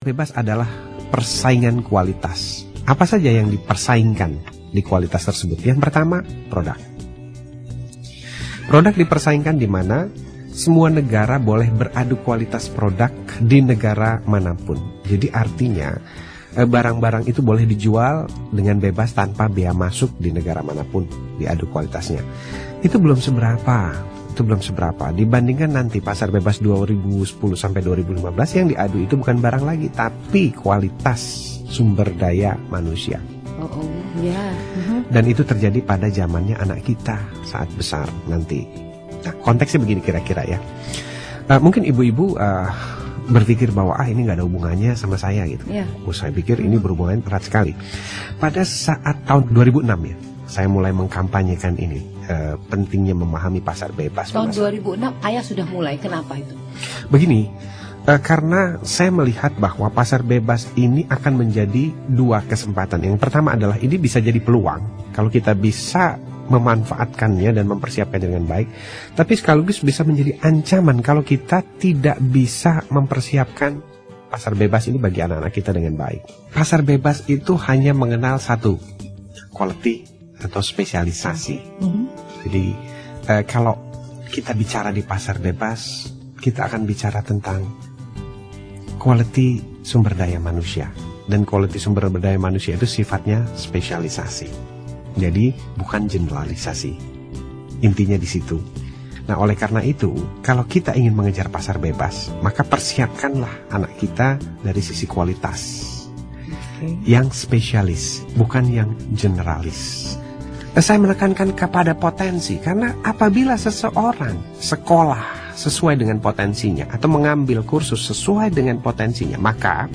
bebas adalah persaingan kualitas. Apa saja yang dipersaingkan di kualitas tersebut? Yang pertama, produk. Produk dipersaingkan di mana semua negara boleh beradu kualitas produk di negara manapun. Jadi artinya barang-barang itu boleh dijual dengan bebas tanpa bea masuk di negara manapun, diadu kualitasnya. Itu belum seberapa. Dibandingkan nanti pasar bebas 2010 sampai 2015 yang diadu itu bukan barang lagi, tapi kualitas sumber daya manusia. Dan itu terjadi pada zamannya anak kita saat besar nanti. Nah, konteksnya begini kira-kira ya. Mungkin ibu-ibu berpikir bahwa ini nggak ada hubungannya sama saya gitu. Saya pikir ini berhubungan erat sekali. Pada saat tahun 2006 ya, saya mulai mengkampanyekan ini. Pentingnya memahami pasar bebas. Tahun 2006 ayah sudah mulai, kenapa itu? Begini, karena saya melihat bahwa pasar bebas ini akan menjadi dua kesempatan. Yang pertama adalah ini bisa jadi peluang kalau kita bisa memanfaatkannya dan mempersiapkan dengan baik. Tapi sekaligus bisa menjadi ancaman kalau kita tidak bisa mempersiapkan pasar bebas ini bagi anak-anak kita dengan baik. Pasar bebas itu hanya mengenal satu, quality atau spesialisasi. Jadi kalau kita bicara di pasar bebas, kita akan bicara tentang quality sumber daya manusia. Dan quality sumber daya manusia itu sifatnya spesialisasi. Jadi bukan generalisasi. Intinya di situ. Nah, oleh karena itu, kalau kita ingin mengejar pasar bebas, maka persiapkanlah anak kita dari sisi kualitas. Yang spesialis, bukan yang generalis. Saya menekankan kepada potensi, karena apabila seseorang sekolah sesuai dengan potensinya atau mengambil kursus sesuai dengan potensinya, maka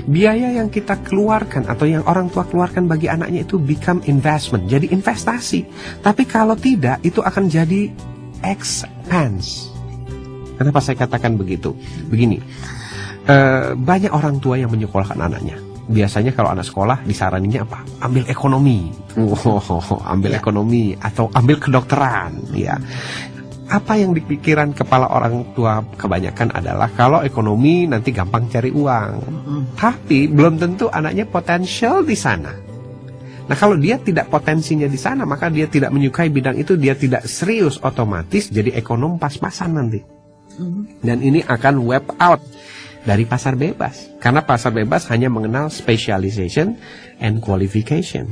biaya yang kita keluarkan atau yang orang tua keluarkan bagi anaknya itu become investment, jadi investasi. Tapi kalau tidak, itu akan jadi expense. Kenapa saya katakan begitu? Begini, banyak orang tua yang menyekolahkan anaknya. Biasanya kalau anak sekolah disaraninnya apa? Ambil ekonomi, ekonomi atau ambil kedokteran, ya. Apa yang dipikiran kepala orang tua kebanyakan adalah kalau ekonomi nanti gampang cari uang. Tapi belum tentu anaknya potensial di sana. Nah, kalau dia tidak potensinya di sana, maka dia tidak menyukai bidang itu, dia tidak serius, otomatis jadi ekonom pas-pasan nanti. Dan ini akan wipe out dari pasar bebas, karena pasar bebas hanya mengenal specialization and qualification.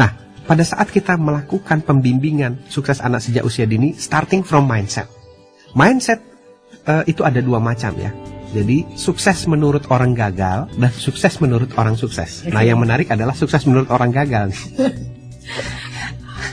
Nah, pada saat kita melakukan pembimbingan sukses anak sejak usia dini, starting from mindset. Mindset itu ada dua macam ya. Jadi sukses menurut orang gagal dan sukses menurut orang sukses. Nah, yang menarik adalah sukses menurut orang gagal.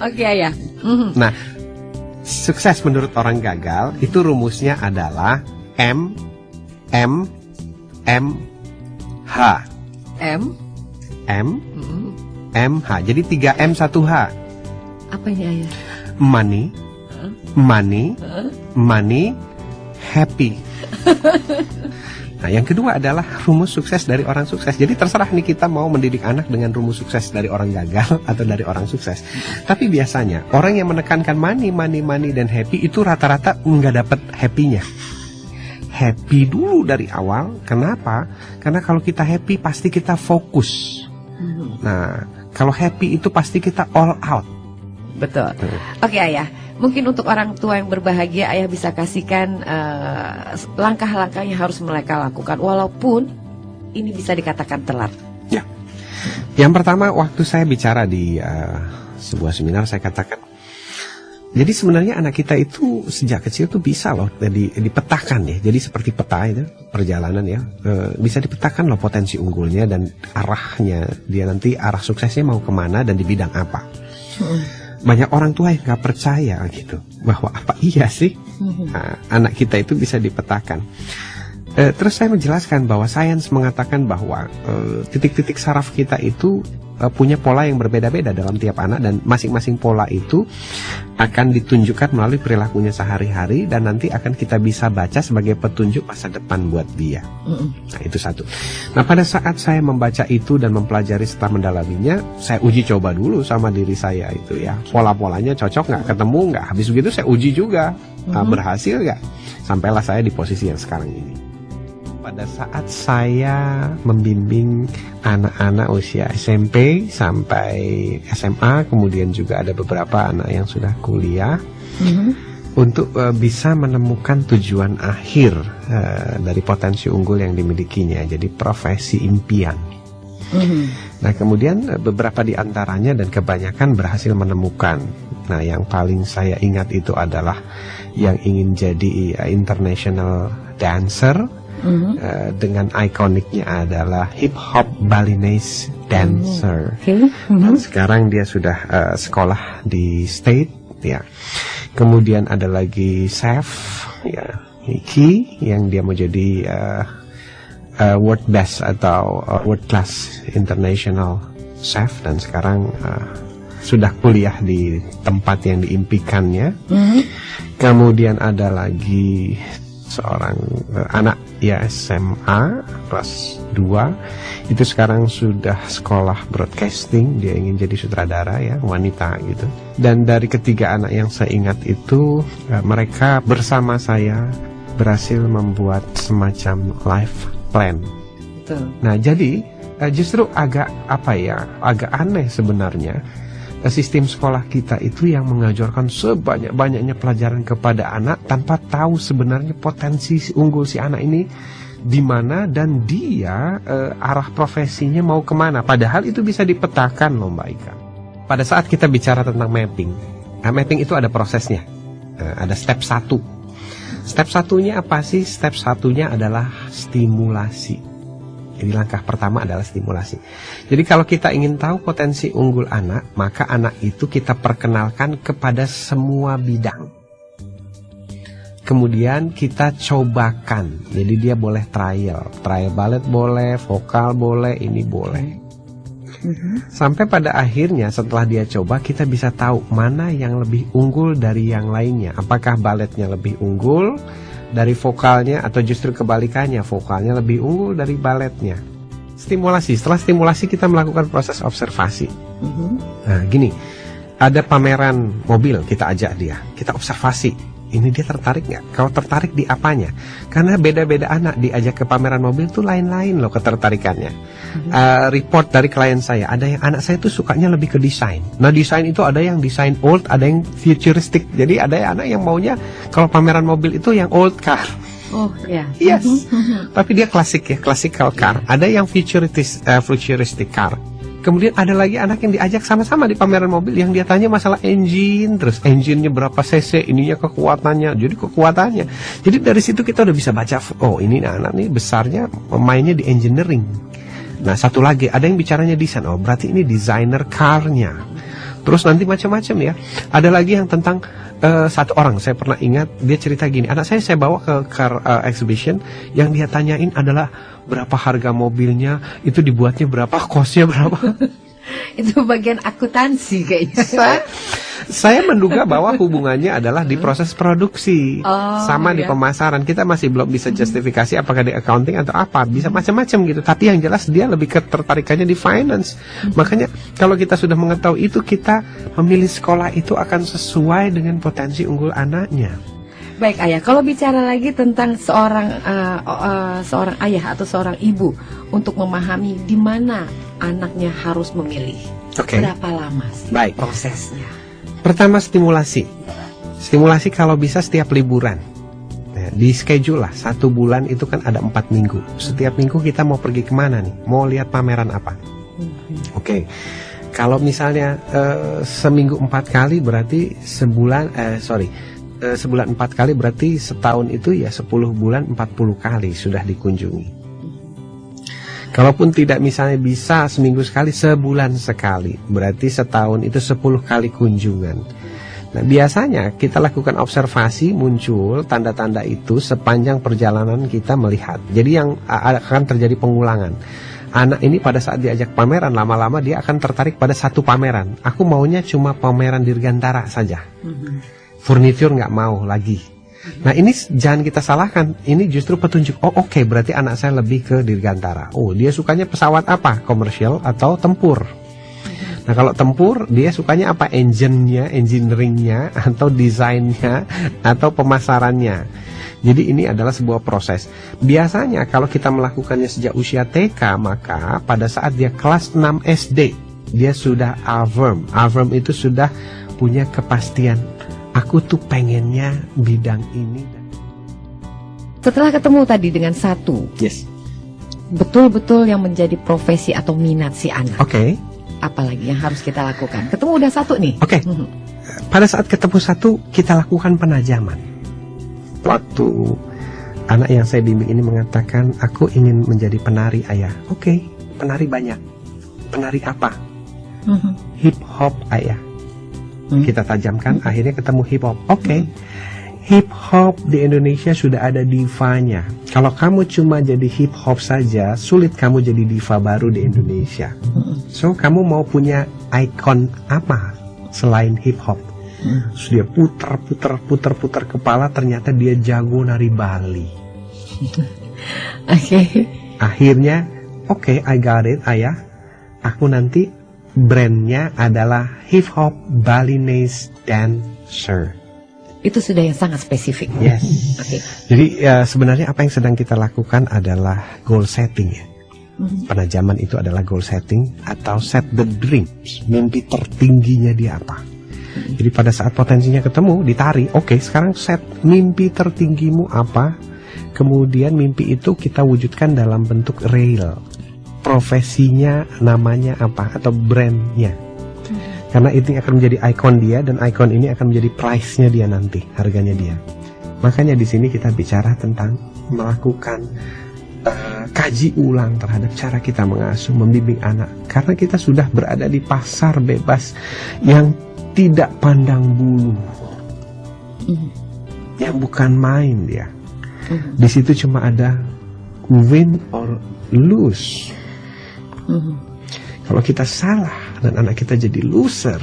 Oke, Ayah. Nah, sukses menurut orang gagal itu rumusnya adalah M H. M H. Jadi 3M 1H. Apa ini, Ayah? Money, happy. Nah, yang kedua adalah rumus sukses dari orang sukses. Jadi terserah nih kita mau mendidik anak dengan rumus sukses dari orang gagal atau dari orang sukses. Tapi biasanya orang yang menekankan money, dan happy itu rata-rata nggak dapat happy-nya. Happy dulu dari awal. Kenapa? Karena kalau kita happy pasti kita fokus. Nah, kalau happy itu pasti kita all out. Betul. Oke, Ayah. Mungkin untuk orang tua yang berbahagia, Ayah bisa kasihkan langkah-langkah yang harus mereka lakukan, walaupun ini bisa dikatakan telat. Ya. Yang pertama, waktu saya bicara di sebuah seminar, saya katakan, jadi sebenarnya anak kita itu sejak kecil tuh bisa loh dipetakan ya. Jadi seperti peta itu perjalanan ya, bisa dipetakan loh potensi unggulnya dan arahnya. Dia nanti arah suksesnya mau kemana dan di bidang apa. Banyak orang tua yang nggak percaya gitu bahwa apa iya sih anak kita itu bisa dipetakan. Terus saya menjelaskan bahwa sains mengatakan bahwa titik-titik saraf kita itu punya pola yang berbeda-beda dalam tiap anak, dan masing-masing pola itu akan ditunjukkan melalui perilakunya sehari-hari dan nanti akan kita bisa baca sebagai petunjuk masa depan buat dia. Nah, itu satu. Nah, pada saat saya membaca itu dan mempelajari setelah mendalaminya, saya uji coba dulu sama diri saya itu ya. Pola-polanya cocok nggak, ketemu nggak, habis begitu saya uji juga, berhasil nggak, sampailah saya di posisi yang sekarang ini. pada saat saya membimbing anak-anak usia SMP sampai SMA, kemudian juga ada beberapa anak yang sudah kuliah, untuk bisa menemukan tujuan akhir dari potensi unggul yang dimilikinya, jadi profesi impian. Nah, kemudian beberapa di antaranya dan kebanyakan berhasil menemukan. Nah, yang paling saya ingat itu adalah yang ingin jadi international dancer, dengan ikoniknya adalah hip hop Balinese dancer. Dan sekarang dia sudah sekolah di state, ya. Kemudian ada lagi chef, ya, Iki, yang dia mau jadi world best atau world class international chef, dan sekarang sudah kuliah di tempat yang diimpikannya. Kemudian ada lagi seorang anak ya SMA kelas 2, itu sekarang sudah sekolah broadcasting, dia ingin jadi sutradara, ya, wanita gitu. Dan dari ketiga anak yang saya ingat itu, mereka bersama saya berhasil membuat semacam life plan. Betul. Nah, jadi justru agak aneh sebenarnya. Sistem sekolah kita itu yang mengajarkan sebanyak-banyaknya pelajaran kepada anak tanpa tahu sebenarnya potensi unggul si anak ini di mana dan dia arah profesinya mau kemana. Padahal itu bisa dipetakan loh, Mbak Ika. Pada saat kita bicara tentang mapping, mapping itu ada prosesnya, ada step 1. Step satunya apa sih? Step satunya adalah stimulasi. Jadi langkah pertama adalah stimulasi. Jadi kalau kita ingin tahu potensi unggul anak, maka anak itu kita perkenalkan kepada semua bidang. Kemudian kita cobakan. Jadi dia boleh trial ballet boleh, vokal boleh, ini boleh. Sampai pada akhirnya setelah dia coba, kita bisa tahu mana yang lebih unggul dari yang lainnya. Apakah balletnya lebih unggul dari vokalnya, atau justru kebalikannya, vokalnya lebih unggul dari baletnya. Stimulasi. Setelah stimulasi kita melakukan proses observasi. Nah, gini, ada pameran mobil, kita ajak dia, kita observasi. Ini dia tertarik nggak? Kalau tertarik di apanya? Karena beda-beda anak diajak ke pameran mobil tuh lain-lain loh ketertarikannya. Report dari klien saya, ada yang anak saya tuh sukanya lebih ke desain. Nah, desain itu ada yang desain old, ada yang futuristic. Jadi ada anak yang maunya kalau pameran mobil itu yang old car. Oh ya. Yes. Tapi dia klasik ya, classical car. Ada yang futuristic car. Kemudian ada lagi anak yang diajak sama-sama di pameran mobil, yang dia tanya masalah engine, terus engine-nya berapa cc, ininya kekuatannya, jadi kekuatannya. Jadi dari situ kita udah bisa baca, oh ini anak nih besarnya mainnya di engineering. Nah, satu lagi ada yang bicaranya desain, oh berarti ini designer car-nya. Terus nanti macam-macam ya. Ada lagi yang tentang satu orang, saya pernah ingat dia cerita gini, anak saya bawa ke car exhibition, yang dia tanyain adalah berapa harga mobilnya, itu dibuatnya berapa, kosnya berapa. Itu bagian akuntansi kayaknya. Saya menduga bahwa hubungannya adalah di proses produksi, sama di pemasaran. Kita masih belum bisa justifikasi apakah di accounting atau apa, bisa macam-macam gitu. Tapi yang jelas dia lebih ketertarikannya di finance. Makanya kalau kita sudah mengetahui itu, kita memilih sekolah itu akan sesuai dengan potensi unggul anaknya. Baik Ayah, kalau bicara lagi tentang seorang ayah atau seorang ibu untuk memahami di mana anaknya harus memilih, berapa lama sih prosesnya? Pertama, stimulasi. Stimulasi kalau bisa setiap liburan. Nah, di schedule lah, 1 bulan itu kan ada 4 minggu. Setiap minggu kita mau pergi kemana nih? Mau lihat pameran apa? Kalau misalnya seminggu 4 kali berarti sebulan 4 kali berarti setahun itu ya 10 bulan 40 kali sudah dikunjungi. Kalaupun tidak misalnya bisa seminggu sekali, sebulan sekali, berarti setahun itu 10 kali kunjungan. Nah, biasanya kita lakukan observasi, muncul tanda-tanda itu sepanjang perjalanan kita melihat. Jadi yang akan terjadi pengulangan. Anak ini pada saat diajak pameran, lama-lama dia akan tertarik pada satu pameran. Aku maunya cuma pameran Dirgantara saja. Furniture nggak mau lagi. Nah, ini jangan kita salahkan. Ini justru petunjuk. Oh, oke, berarti anak saya lebih ke Dirgantara. Oh, dia sukanya pesawat apa? Komersial atau tempur? Nah kalau tempur, dia sukanya apa? Engine-nya, engineering-nya, atau desainnya, atau pemasarannya. Jadi ini adalah sebuah proses. Biasanya kalau kita melakukannya sejak usia TK, maka pada saat dia kelas 6 SD, dia sudah affirm. Affirm itu sudah punya kepastian. Aku tuh pengennya bidang ini. Setelah ketemu tadi dengan satu, Yes. betul-betul yang menjadi profesi atau minat si anak. Oke. Apalagi yang harus kita lakukan? Ketemu udah satu nih. Oke. Pada saat ketemu satu, kita lakukan penajaman. Waktu anak yang saya bimbing ini mengatakan, aku ingin menjadi penari, ayah. Oke, penari banyak. Penari apa? Hip hop, ayah. Kita tajamkan, akhirnya ketemu hip hop. Oke. Hip hop di Indonesia sudah ada divanya. Kalau kamu cuma jadi hip hop saja, sulit kamu jadi diva baru di Indonesia. So kamu mau punya ikon apa selain hip hop? So, dia putar kepala, ternyata dia jago nari Bali. Oke. Akhirnya, oke, I got it, ayah. Aku nanti brandnya adalah hip hop Balinese dancer. Itu sudah yang sangat spesifik. Yes. Oke. Jadi sebenarnya apa yang sedang kita lakukan adalah goal setting ya. Penajaman itu adalah goal setting atau set the dreams. Mimpi tertingginya dia apa? Jadi pada saat potensinya ketemu, ditari. Oke, sekarang set mimpi tertinggimu apa? Kemudian mimpi itu kita wujudkan dalam bentuk real. Profesinya namanya apa atau brandnya? Karena itu akan menjadi ikon dia, dan ikon ini akan menjadi price-nya dia nanti, harganya dia. Makanya di sini kita bicara tentang melakukan kaji ulang terhadap cara kita mengasuh, membimbing anak. Karena kita sudah berada di pasar bebas yang tidak pandang bulu, yang bukan main dia. Di situ cuma ada win or lose. Kalau kita salah dan anak kita jadi loser,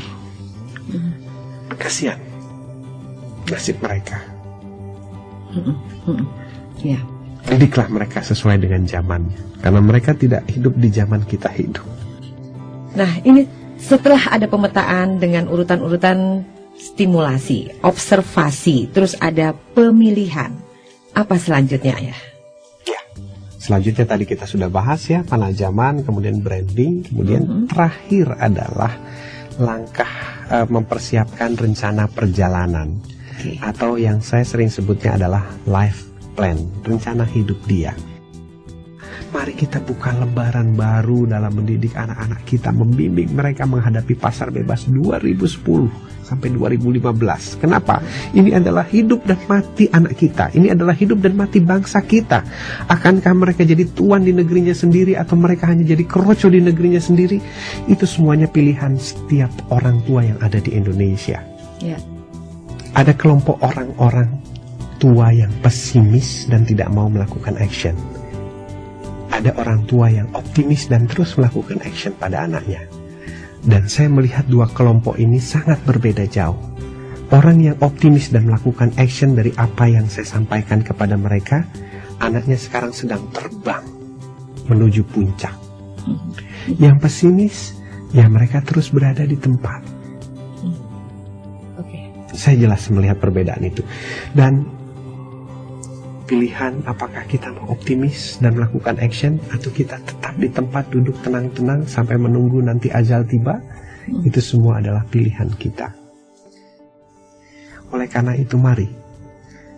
kasihan nasib mereka. Ya. Didiklah mereka sesuai dengan zamannya, karena mereka tidak hidup di zaman kita hidup. Nah, ini setelah ada pemetaan dengan urutan-urutan stimulasi, observasi, terus ada pemilihan. Apa selanjutnya ya? Ya, selanjutnya tadi kita sudah bahas ya, penajaman, kemudian branding, kemudian terakhir adalah langkah mempersiapkan rencana perjalanan, atau yang saya sering sebutnya adalah life plan, rencana hidup dia. Mari kita buka lembaran baru dalam mendidik anak-anak kita, membimbing mereka menghadapi pasar bebas 2010 sampai 2015. Kenapa? Ini adalah hidup dan mati anak kita. Ini adalah hidup dan mati bangsa kita. Akankah mereka jadi tuan di negerinya sendiri, atau mereka hanya jadi keroco di negerinya sendiri? Itu semuanya pilihan setiap orang tua yang ada di Indonesia. Ya. Ada kelompok orang-orang tua yang pesimis dan tidak mau melakukan action. Ada orang tua yang optimis dan terus melakukan action pada anaknya. Dan saya melihat dua kelompok ini sangat berbeda jauh. Orang yang optimis dan melakukan action dari apa yang saya sampaikan kepada mereka, anaknya sekarang sedang terbang menuju puncak. Yang pesimis, ya mereka terus berada di tempat. Saya jelas melihat perbedaan itu. Dan pilihan apakah kita mau optimis dan melakukan action, atau kita tetap di tempat duduk tenang-tenang sampai menunggu nanti ajal tiba, itu semua adalah pilihan kita. Oleh karena itu, mari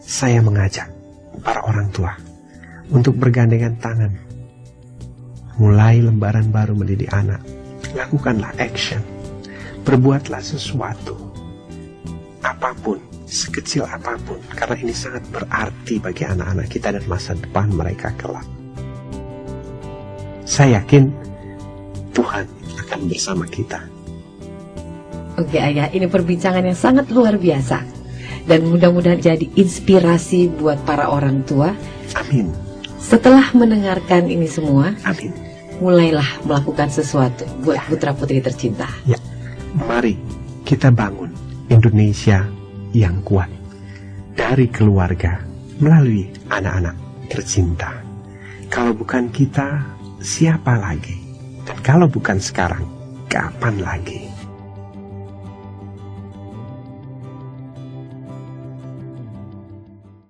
saya mengajak para orang tua untuk bergandengan tangan, mulai lembaran baru mendidik anak. Lakukanlah action, berbuatlah sesuatu, apapun, sekecil apapun, karena ini sangat berarti bagi anak-anak kita dan masa depan mereka kelak. Saya yakin Tuhan akan bersama kita. Oke Ayah, ini perbincangan yang sangat luar biasa, dan mudah-mudahan jadi inspirasi buat para orang tua. Amin. Setelah mendengarkan ini semua, amin, mulailah melakukan sesuatu buat putra-putri tercinta. Ya, mari kita bangun Indonesia yang kuat dari keluarga melalui anak-anak tercinta. Kalau bukan kita, siapa lagi? Dan kalau bukan sekarang, kapan lagi?